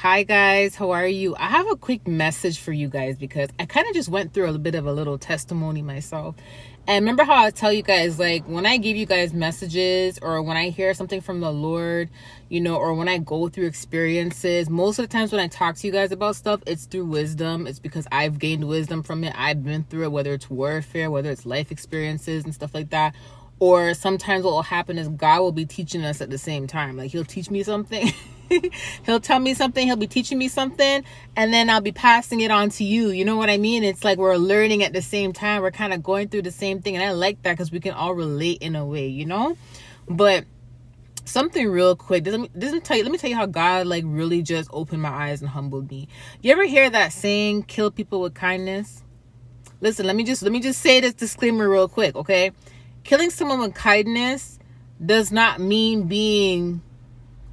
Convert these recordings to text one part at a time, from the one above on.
Hi guys, how are you? I have a quick message for you guys because I kind of just went through a bit of a little testimony myself. And remember how I tell you guys, like when I give you guys messages or when I hear something from the Lord, or when I go through experiences, most of the times when I talk to you guys about stuff, it's through wisdom. It's because I've gained wisdom from it. I've been through it, whether it's warfare, whether it's life experiences and stuff like that. Or sometimes what will happen is God will be teaching us at the same time. Like he'll teach me something. He'll tell me something. He'll be teaching me something. And then I'll be passing it on to you. You know what I mean? It's like we're learning at the same time. We're kind of going through the same thing. And I like that because we can all relate in a way, But something real quick. Let me tell you how God like really just opened my eyes and humbled me. You ever hear that saying, kill people with kindness? Listen, let me just say this disclaimer real quick, okay? Killing someone with kindness does not mean being,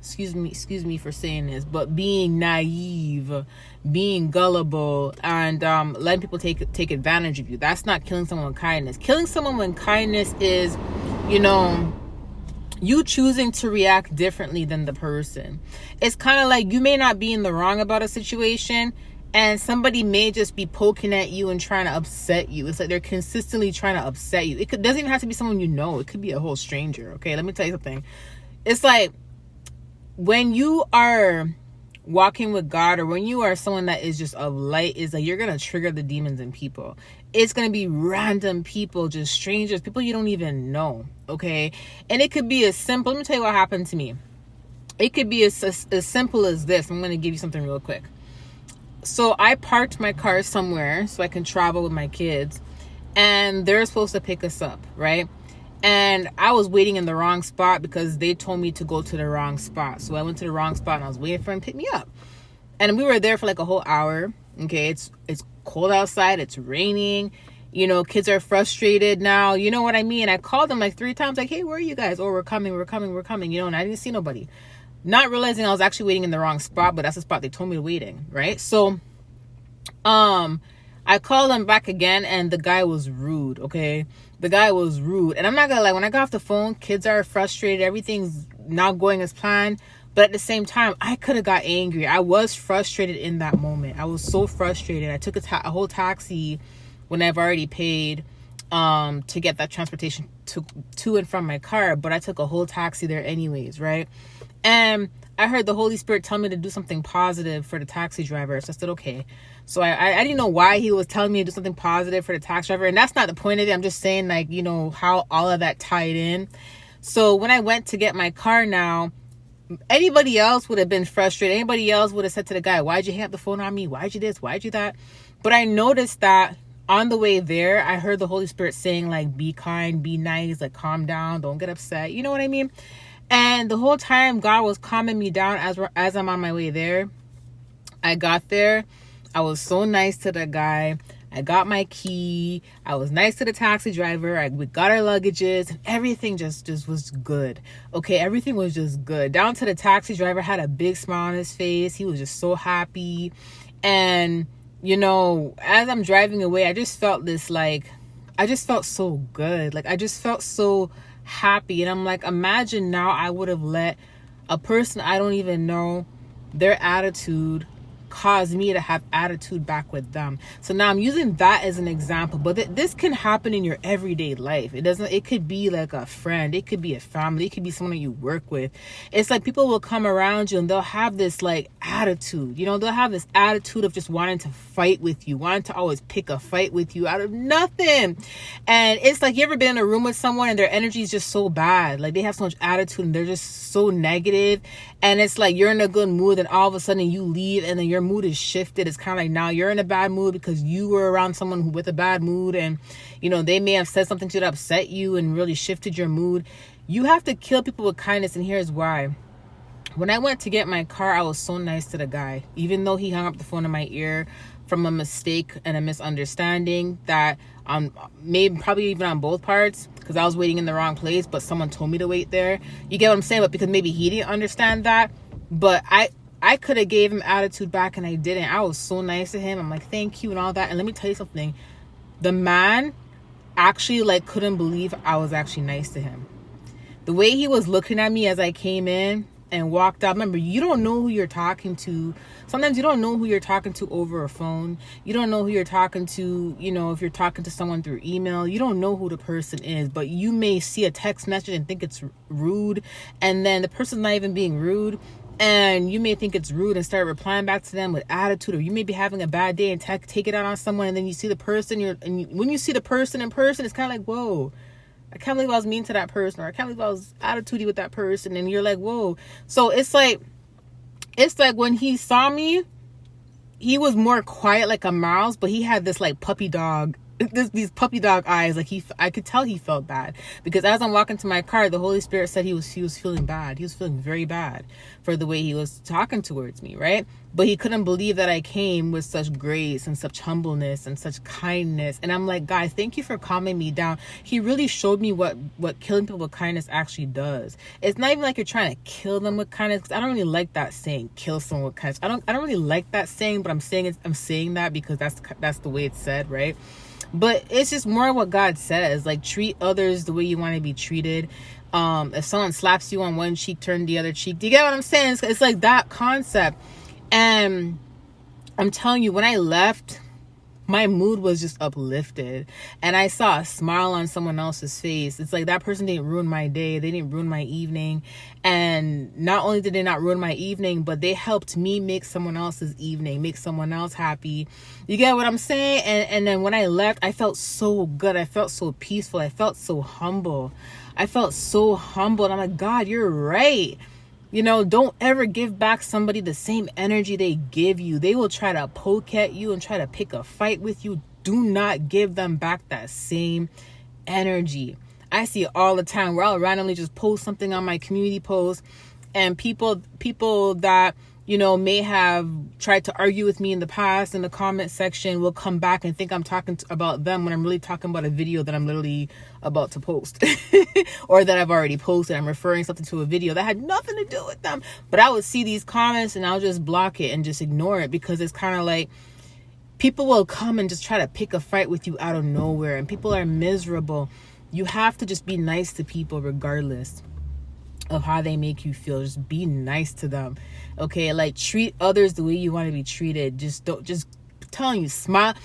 excuse me for saying this, but being naive, being gullible, and letting people take advantage of you. That's not killing someone with kindness. Killing someone with kindness is, you choosing to react differently than the person. It's kind of like you may not be in the wrong about a situation, and somebody may just be poking at you and trying to upset you. It's like they're consistently trying to upset you. Doesn't even have to be someone you know. It could be a whole stranger, okay? Let me tell you something. It's like when you are walking with God, or when you are someone that is just of light, is like you're going to trigger the demons in people. It's going to be random people, just strangers, people you don't even know, okay? And it could be as simple. Let me tell you what happened to me. It could be as simple as this. I'm going to give you something real quick. So I parked my car somewhere so I can travel with my kids, and they're supposed to pick us up, right? And I was waiting in the wrong spot because they told me to go to the wrong spot. So I went to the wrong spot and I was waiting for them to pick me up. And we were there for like a whole hour. Okay, it's cold outside, it's raining. Kids are frustrated now. You know what I mean? I called them like 3 times, like, hey, where are you guys? Oh, we're coming. And I didn't see nobody. Not realizing I was actually waiting in the wrong spot, but that's the spot they told me to wait in, right? So, I called them back again, and the guy was rude, okay? The guy was rude. And I'm not gonna lie, when I got off the phone, kids are frustrated. Everything's not going as planned. But at the same time, I could have got angry. I was frustrated in that moment. I was so frustrated. I took a whole taxi when I've already paid to get that transportation to and from my car. But I took a whole taxi there anyways, right? And I heard the Holy Spirit tell me to do something positive for the taxi driver. So I said, okay. So I didn't know why he was telling me to do something positive for the taxi driver. And that's not the point of it. I'm just saying, like, how all of that tied in. So when I went to get my car now, anybody else would have been frustrated. Anybody else would have said to the guy, why'd you hang up the phone on me? Why'd you this? Why'd you that? But I noticed that on the way there, I heard the Holy Spirit saying, like, be kind, be nice, like, calm down, don't get upset. You know what I mean? And the whole time, God was calming me down as I'm on my way there. I got there. I was so nice to the guy. I got my key. I was nice to the taxi driver. We got our luggages, and everything just was good. Okay, everything was just good. Down to the taxi driver had a big smile on his face. He was just so happy. And, as I'm driving away, I just felt so good. Like, I just felt so happy. And I'm like, imagine now I would have let a person I don't even know, their attitude cause me to have attitude back with them. So now I'm using that as an example, but this can happen in your everyday life. It could be like a friend, it could be a family, it could be someone that you work with. It's like people will come around you and they'll have this like attitude, they'll have this attitude of just wanting to fight with you, wanting to always pick a fight with you out of nothing. And it's like, you ever been in a room with someone and their energy is just so bad, like they have so much attitude and they're just so negative, and it's like you're in a good mood and all of a sudden you leave and then your mood is shifted. It's kind of like now you're in a bad mood because you were around someone who with a bad mood, and they may have said something to upset you and really shifted your mood. You have to kill people with kindness, and here's why. When I went to get my car, I was so nice to the guy, even though he hung up the phone in my ear from a mistake and a misunderstanding that maybe probably even on both parts, because I was waiting in the wrong place, but someone told me to wait there. You get what I'm saying? But because maybe he didn't understand that, but I could have gave him attitude back and I didn't. I was so nice to him. I'm like, thank you and all that. And let me tell you something. The man actually couldn't believe I was actually nice to him. The way he was looking at me as I came in, and walked out. Remember, you don't know who you're talking to. Sometimes you don't know who you're talking to over a phone. You don't know who you're talking to, you know, if you're talking to someone through email. You don't know who the person is, but you may see a text message and think it's rude, and then the person's not even being rude, and you may think it's rude and start replying back to them with attitude, or you may be having a bad day and take it out on someone, and then you see the person, when you see the person in person, it's kind of like, whoa, I can't believe I was mean to that person, or I can't believe I was attitudey with that person, and you're like, whoa. So it's like when he saw me, he was more quiet like a mouse, but he had this like puppy dog, these puppy dog eyes. Like I could tell he felt bad, because as I'm walking to my car, the Holy Spirit said he was feeling bad. He was feeling very bad for the way he was talking towards me, right? But he couldn't believe that I came with such grace and such humbleness and such kindness. And I'm like, God, thank you for calming me down. He really showed me what killing people with kindness actually does. It's not even like you're trying to kill them with kindness, because I don't really like that saying, kill someone with kindness. I don't really like that saying, but I'm saying that because that's the way it's said, right? But it's just more what God says, like, treat others the way you want to be treated. If someone slaps you on one cheek, turn the other cheek. Do you get what I'm saying? It's like that concept. And I'm telling you, when I left, my mood was just uplifted, and I saw a smile on someone else's face. It's like that person didn't ruin my day. They didn't ruin my evening. And not only did they not ruin my evening, but they helped me make someone else's evening, make someone else happy. You get what I'm saying? And then when I left, I felt so good. I felt so peaceful. I felt so humble. And I'm like, God, you're right. You know, don't ever give back somebody the same energy they give you. They will try to poke at you and try to pick a fight with you. Do not give them back that same energy. I see it all the time where I'll randomly just post something on my community post, and people that, you know, may have tried to argue with me in the past in the comment section will come back and think I'm talking about them when I'm really talking about a video that I'm literally about to post or that I've already posted. I'm referring something to a video that had nothing to do with them. But I would see these comments and I'll just block it and just ignore it, because it's kind of like people will come and just try to pick a fight with you out of nowhere, and people are miserable. You have to just be nice to people regardless of how they make you feel. Just be nice to them, okay? Like, treat others the way you want to be treated. Just telling you, smile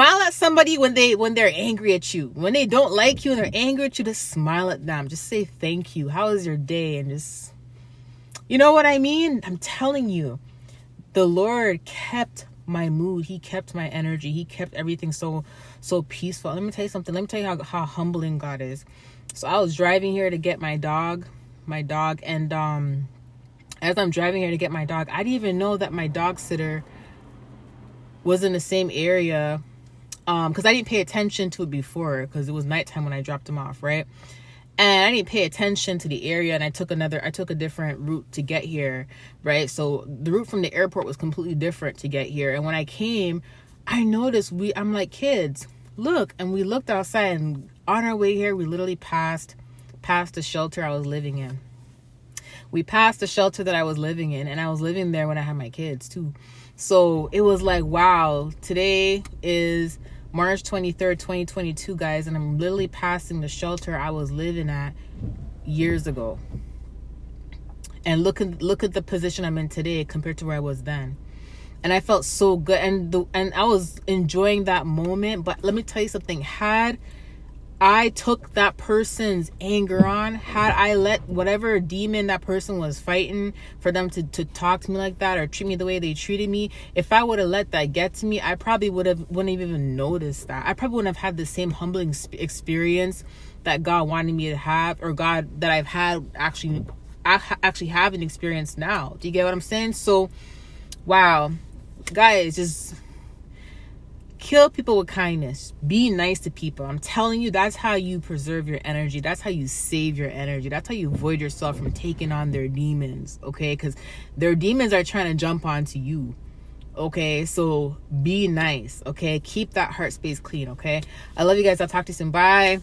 at somebody when they're angry at you. When they don't like you and they're angry at you, just smile at them. Just say thank you, how was your day? And just, you know what I mean? I'm telling you, the Lord kept my mood. He kept my energy. He kept everything so peaceful. Let me tell you something. Let me tell you how humbling God is. So I was driving here to get my dog, and as I'm driving here to get my dog, I didn't even know that my dog sitter was in the same area, because I didn't pay attention to it before, because it was nighttime when I dropped him off, right? And I didn't pay attention to the area, and I took a different route to get here, right? So the route from the airport was completely different to get here. And when I came, I noticed I'm like, kids, look. And we looked outside, and on our way here, we literally passed the shelter I was living in. We passed the shelter that I was living in, and I was living there when I had my kids too. So it was like, wow, today is March 23rd, 2022, guys, and I'm literally passing the shelter I was living at years ago. And look at the position I'm in today compared to where I was then. And I felt so good, and I was enjoying that moment. But let me tell you something. Had I took that person's anger on, had I let whatever demon that person was fighting for them to talk to me like that or treat me the way they treated me, if I would have let that get to me, I probably wouldn't have even noticed that. I probably wouldn't have had the same humbling experience that God wanted me to have, or God that I've had actually haven't experienced now. Do you get what I'm saying? So, wow, guys, just kill people with kindness. Be nice to people. I'm telling you, that's how you preserve your energy. That's how you save your energy. That's how you avoid yourself from taking on their demons, okay? Because their demons are trying to jump onto you, okay? So be nice, okay? Keep that heart space clean, okay? I love you guys. I'll talk to you soon. Bye.